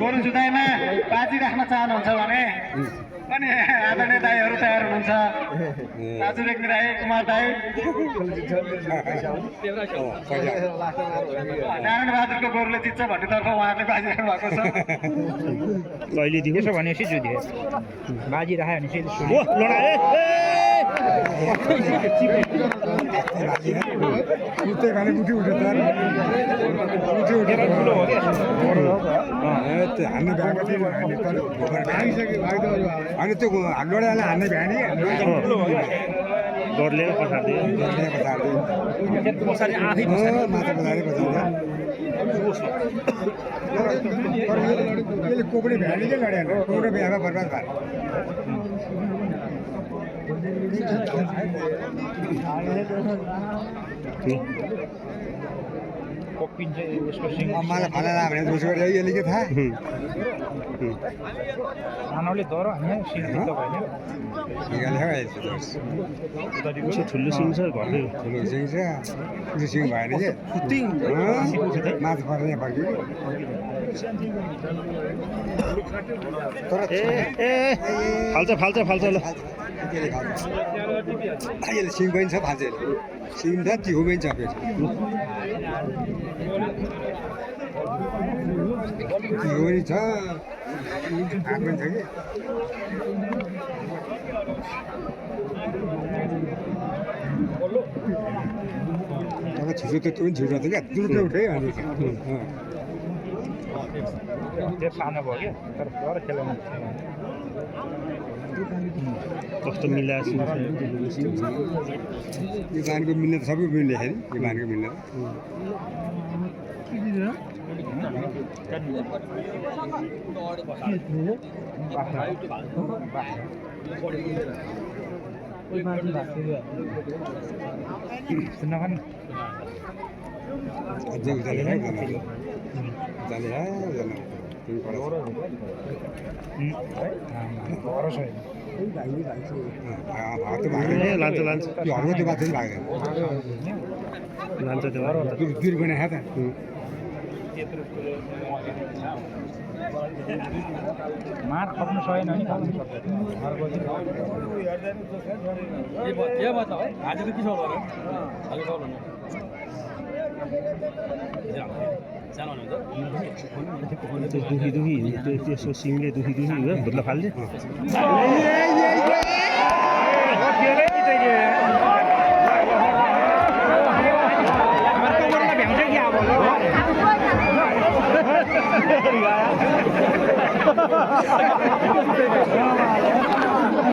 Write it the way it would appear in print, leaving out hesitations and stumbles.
गोरु जुधाइमा बाजी राख्न चाहनुहुन्छ भने अनि आदरणीय दाईहरू तयार हुनुहुन्छ दाजु रेग्मी राई कुमार दाई नारायण बहादुरको गोरुले जित्छ भन्नेतर्फ उहाँहरूले बाजी राख्नु भएको छ कहिले दियो त्यसो भनेपछि जुधे बाजी राख्यो भने चाहिँ अनि त्यो हाम्रोलाई हान्ने भ्यानी डरले पछाडिदियो माछा पछाडि यसले कोपडी भ्यानीकै लडेन कोपडी भ्यामा बर्बाद भयो मलाई फला भने दोष गरेर यसले के थाहा मानवले दर हामी सिद्ध भएन ठुलो सिङ छ घरले ठुलो सिङ छ त्यो सिङ भएन कि माथि पर्ने फर्क्यो तर फाल्छ ल यसले सिङ पनि छ फाल्छ सिङ छ जिउ पनि छ फेरि जिउ पनि छ आँट पनि छ कि छिटो त त्यो पनि छिटो छ क्या दुर्टो उठे अनि त्यो सानो भयो क्या तर डर खेलाउनु कस्तो मिलाएको यो बानीको मिल्ने त सबै मिल्ने खेल यो बानीको मिल्ने अझै उचाले लान्छ यो हर्को त्यो बात चाहिँ भाग्दैन लान्छ त्यो दुर पनि खायो त मार खप्नु सकेन भने खानु सक्दैन दुखी त्यसो सिङले दुखी हो भुत्ला फाल्छ भ्याउँछ कि अब